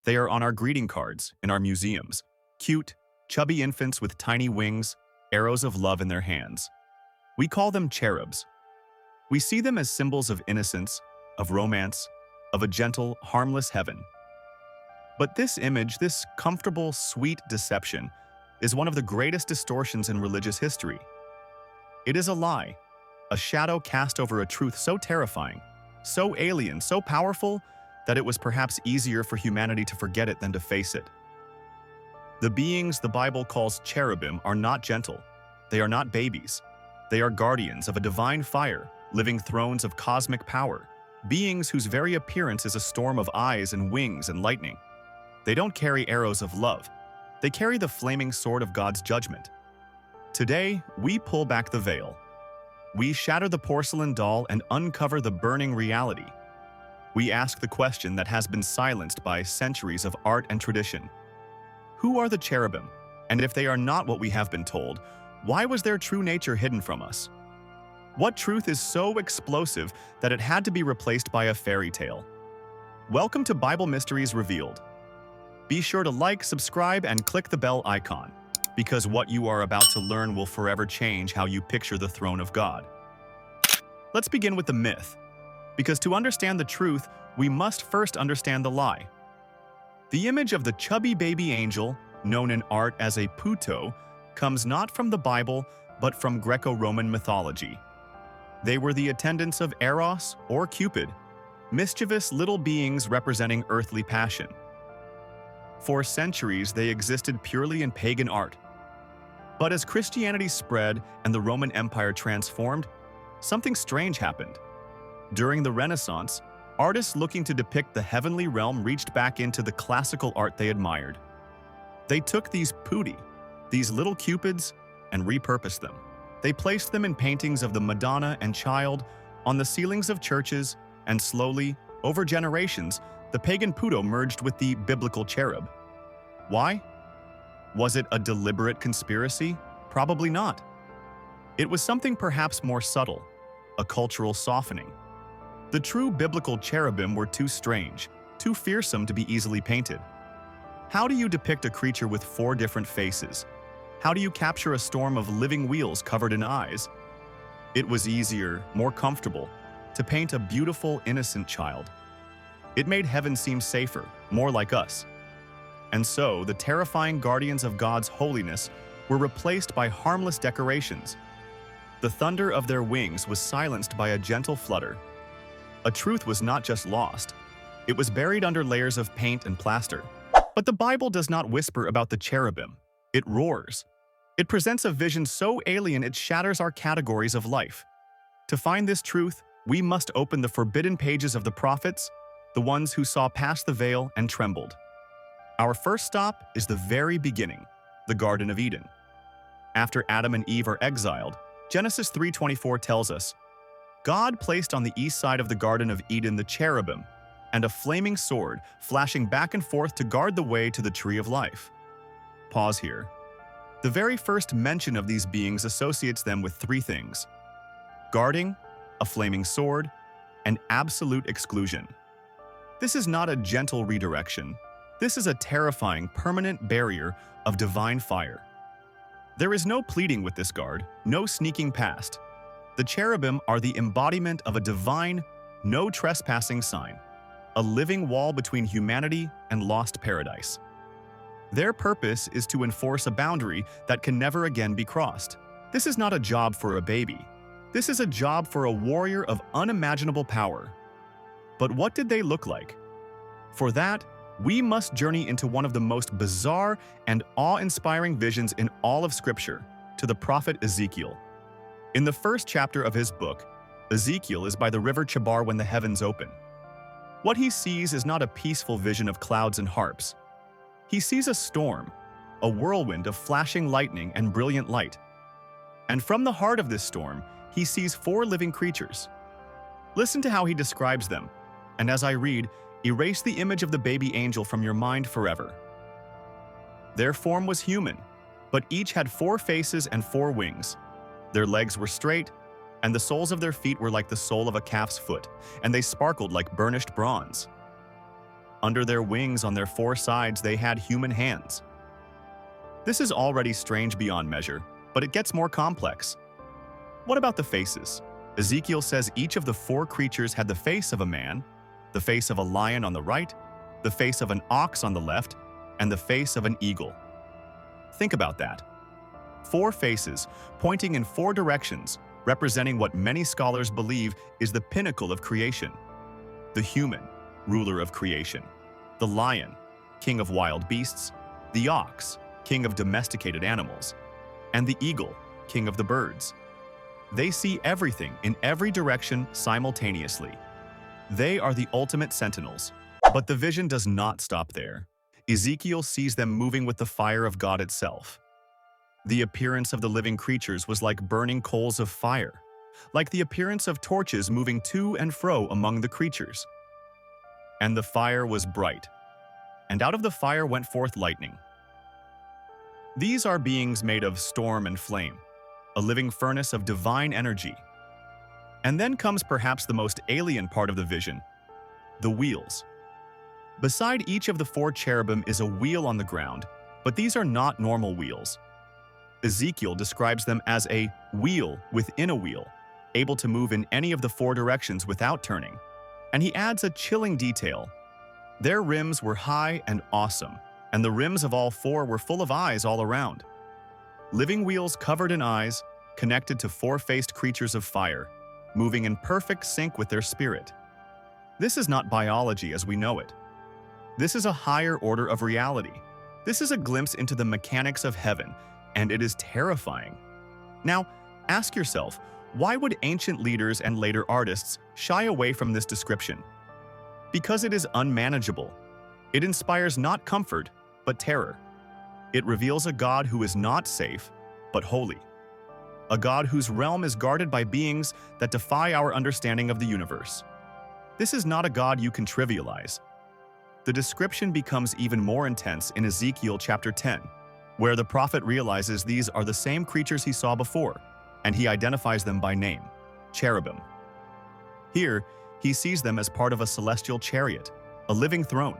They are on our greeting cards in our museums. Cute, chubby infants with tiny wings, arrows of love in their hands. We call them cherubs. We see them as symbols of innocence, of romance, of a gentle, harmless heaven. But this image, this comfortable, sweet deception, is one of the greatest distortions in religious history. It is a lie, a shadow cast over a truth so terrifying, so alien, so powerful, that it was perhaps easier for humanity to forget it than to face it. The beings the Bible calls cherubim are not gentle. They are not babies. They are guardians of a divine fire, living thrones of cosmic power, beings whose very appearance is a storm of eyes and wings and lightning. They don't carry arrows of love. They carry the flaming sword of God's judgment. Today, we pull back the veil. We shatter the porcelain doll and uncover the burning reality. We ask the question that has been silenced by centuries of art and tradition. Who are the cherubim? And if they are not what we have been told, why was their true nature hidden from us? What truth is so explosive that it had to be replaced by a fairy tale? Welcome to Bible Mysteries Revealed. Be sure to like, subscribe, and click the bell icon, because what you are about to learn will forever change how you picture the throne of God. Let's begin with the myth, because to understand the truth, we must first understand the lie. The image of the chubby baby angel, known in art as a puto, comes not from the Bible, but from Greco-Roman mythology. They were the attendants of Eros or Cupid, mischievous little beings representing earthly passion. For centuries, they existed purely in pagan art. But as Christianity spread and the Roman Empire transformed, something strange happened. During the Renaissance, artists looking to depict the heavenly realm reached back into the classical art they admired. They took these putti, these little cupids, and repurposed them. They placed them in paintings of the Madonna and Child, on the ceilings of churches, and slowly, over generations, the pagan puto merged with the biblical cherub. Why? Was it a deliberate conspiracy? Probably not. It was something perhaps more subtle, a cultural softening. The true biblical cherubim were too strange, too fearsome to be easily painted. How do you depict a creature with 4 different faces? How do you capture a storm of living wheels covered in eyes? It was easier, more comfortable, to paint a beautiful, innocent child. It made heaven seem safer, more like us. And so, the terrifying guardians of God's holiness were replaced by harmless decorations. The thunder of their wings was silenced by a gentle flutter. A truth was not just lost. It was buried under layers of paint and plaster. But the Bible does not whisper about the cherubim. It roars. It presents a vision so alien it shatters our categories of life. To find this truth, we must open the forbidden pages of the prophets, the ones who saw past the veil and trembled. Our first stop is the very beginning, the Garden of Eden. After Adam and Eve are exiled, Genesis 3:24 tells us, God placed on the east side of the Garden of Eden the cherubim and a flaming sword flashing back and forth to guard the way to the tree of life. Pause here. The very first mention of these beings associates them with 3 things: guarding, a flaming sword, and absolute exclusion. This is not a gentle redirection. This is a terrifying, permanent barrier of divine fire. There is no pleading with this guard, no sneaking past. The cherubim are the embodiment of a divine, no trespassing sign, a living wall between humanity and lost paradise. Their purpose is to enforce a boundary that can never again be crossed. This is not a job for a baby. This is a job for a warrior of unimaginable power. But what did they look like? For that, we must journey into one of the most bizarre and awe-inspiring visions in all of Scripture, to the prophet Ezekiel. In the first chapter of his book, Ezekiel is by the river Chebar when the heavens open. What he sees is not a peaceful vision of clouds and harps. He sees a storm, a whirlwind of flashing lightning and brilliant light. And from the heart of this storm, he sees 4 living creatures. Listen to how he describes them, and as I read, erase the image of the baby angel from your mind forever. Their form was human, but each had 4 faces and 4 wings. Their legs were straight, and the soles of their feet were like the sole of a calf's foot, and they sparkled like burnished bronze. Under their wings on their four sides, they had human hands. This is already strange beyond measure, but it gets more complex. What about the faces? Ezekiel says each of the four creatures had the face of a man, the face of a lion on the right, the face of an ox on the left, and the face of an eagle. Think about that. Four faces, pointing in four directions, representing what many scholars believe is the pinnacle of creation. The human, ruler of creation. The lion, king of wild beasts. The ox, king of domesticated animals. And the eagle, king of the birds. They see everything in every direction simultaneously. They are the ultimate sentinels. But the vision does not stop there. Ezekiel sees them moving with the fire of God itself. The appearance of the living creatures was like burning coals of fire, like the appearance of torches moving to and fro among the creatures. And the fire was bright, and out of the fire went forth lightning. These are beings made of storm and flame, a living furnace of divine energy. And then comes perhaps the most alien part of the vision, the wheels. Beside each of the four cherubim is a wheel on the ground, but these are not normal wheels. Ezekiel describes them as a wheel within a wheel, able to move in any of the four directions without turning. And he adds a chilling detail. Their rims were high and awesome, and the rims of all four were full of eyes all around. Living wheels covered in eyes, connected to four-faced creatures of fire, moving in perfect sync with their spirit. This is not biology as we know it. This is a higher order of reality. This is a glimpse into the mechanics of heaven, and it is terrifying. Now, ask yourself, why would ancient leaders and later artists shy away from this description? Because it is unmanageable. It inspires not comfort, but terror. It reveals a God who is not safe, but holy. A God whose realm is guarded by beings that defy our understanding of the universe. This is not a God you can trivialize. The description becomes even more intense in Ezekiel chapter 10, where the prophet realizes these are the same creatures he saw before, and he identifies them by name, cherubim. Here, he sees them as part of a celestial chariot, a living throne.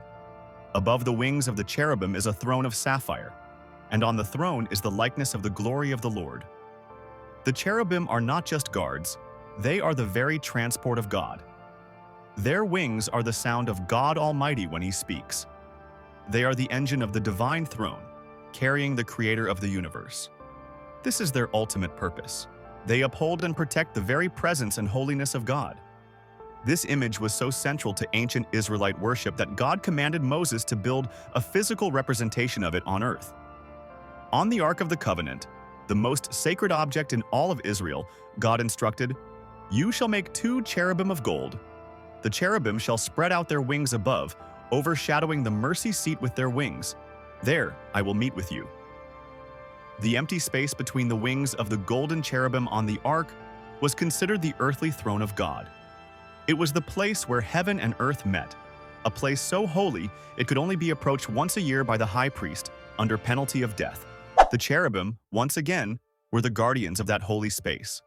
Above the wings of the cherubim is a throne of sapphire, and on the throne is the likeness of the glory of the Lord. The cherubim are not just guards, they are the very transport of God. Their wings are the sound of God Almighty when He speaks. They are the engine of the divine throne, carrying the Creator of the universe. This is their ultimate purpose. They uphold and protect the very presence and holiness of God. This image was so central to ancient Israelite worship that God commanded Moses to build a physical representation of it on earth. On the Ark of the Covenant, the most sacred object in all of Israel, God instructed, "You shall make 2 cherubim of gold. The cherubim shall spread out their wings above, overshadowing the mercy seat with their wings. There I will meet with you." The empty space between the wings of the golden cherubim on the ark was considered the earthly throne of God. It was the place where heaven and earth met, a place so holy it could only be approached once a year by the high priest under penalty of death. The cherubim, once again, were the guardians of that holy space.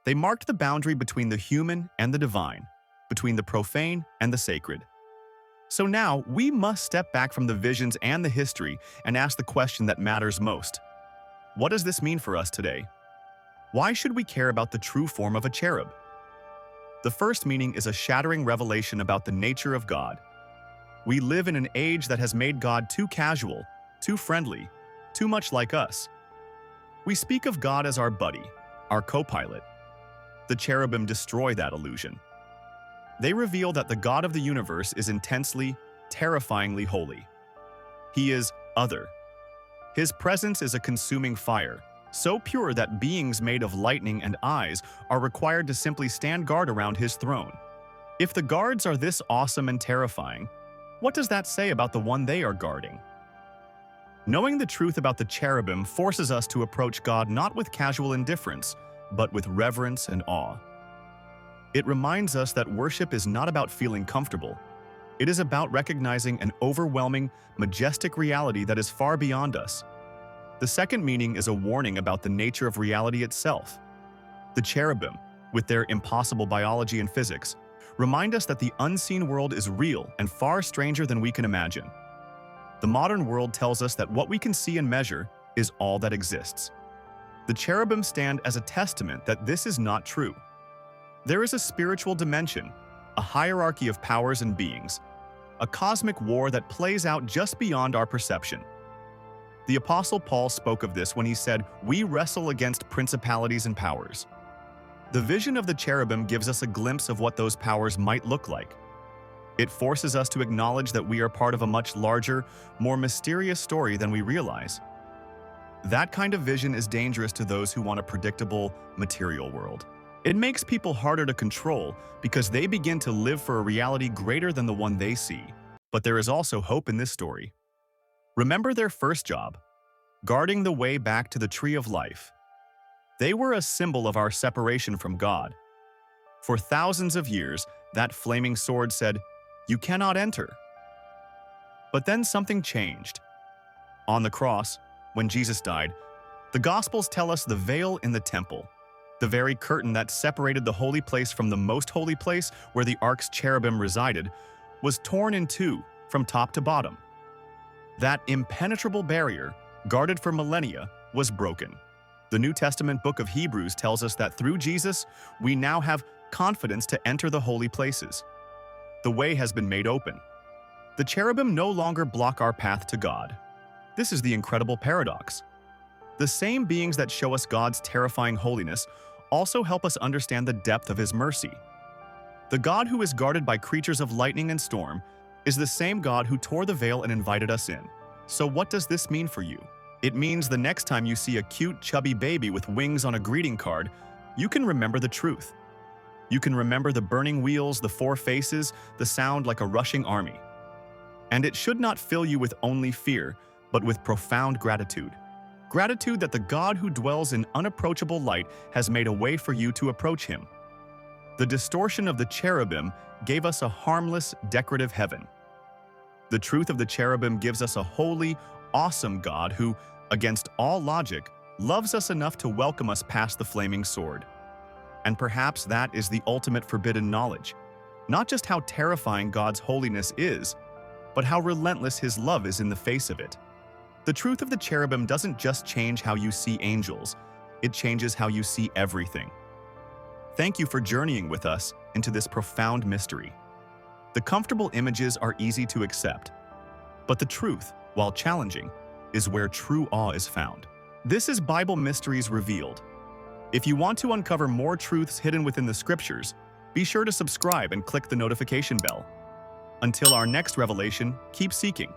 They marked the boundary between the human and the divine, between the profane and the sacred. So now, we must step back from the visions and the history and ask the question that matters most. What does this mean for us today? Why should we care about the true form of a cherub? The first meaning is a shattering revelation about the nature of God. We live in an age that has made God too casual, too friendly, too much like us. We speak of God as our buddy, our co-pilot. The cherubim destroy that illusion. They reveal that the God of the universe is intensely, terrifyingly holy. He is other. His presence is a consuming fire, so pure that beings made of lightning and eyes are required to simply stand guard around his throne. If the guards are this awesome and terrifying, what does that say about the one they are guarding? Knowing the truth about the cherubim forces us to approach God not with casual indifference, but with reverence and awe. It reminds us that worship is not about feeling comfortable. It is about recognizing an overwhelming, majestic reality that is far beyond us. The second meaning is a warning about the nature of reality itself. The cherubim, with their impossible biology and physics, remind us that the unseen world is real and far stranger than we can imagine. The modern world tells us that what we can see and measure is all that exists. The cherubim stand as a testament that this is not true. There is a spiritual dimension, a hierarchy of powers and beings, a cosmic war that plays out just beyond our perception. The Apostle Paul spoke of this when he said, "We wrestle against principalities and powers." The vision of the cherubim gives us a glimpse of what those powers might look like. It forces us to acknowledge that we are part of a much larger, more mysterious story than we realize. That kind of vision is dangerous to those who want a predictable, material world. It makes people harder to control because they begin to live for a reality greater than the one they see. But there is also hope in this story. Remember their first job, guarding the way back to the tree of life. They were a symbol of our separation from God. For thousands of years, that flaming sword said, "You cannot enter." But then something changed. On the cross, when Jesus died, the Gospels tell us the veil in the temple, the very curtain that separated the holy place from the most holy place where the ark's cherubim resided, was torn in two from top to bottom. That impenetrable barrier, guarded for millennia, was broken. The New Testament book of Hebrews tells us that through Jesus, we now have confidence to enter the holy places. The way has been made open. The cherubim no longer block our path to God. This is the incredible paradox. The same beings that show us God's terrifying holiness also help us understand the depth of His mercy. The God who is guarded by creatures of lightning and storm is the same God who tore the veil and invited us in. So what does this mean for you? It means the next time you see a cute, chubby baby with wings on a greeting card, you can remember the truth. You can remember the burning wheels, the four faces, the sound like a rushing army. And it should not fill you with only fear, but with profound gratitude. Gratitude that the God who dwells in unapproachable light has made a way for you to approach Him. The distortion of the cherubim gave us a harmless, decorative heaven. The truth of the cherubim gives us a holy, awesome God who, against all logic, loves us enough to welcome us past the flaming sword. And perhaps that is the ultimate forbidden knowledge. Not just how terrifying God's holiness is, but how relentless His love is in the face of it. The truth of the cherubim doesn't just change how you see angels, it changes how you see everything. Thank you for journeying with us into this profound mystery. The comfortable images are easy to accept, but the truth, while challenging, is where true awe is found. This is Bible Mysteries Revealed. If you want to uncover more truths hidden within the scriptures, be sure to subscribe and click the notification bell. Until our next revelation, keep seeking.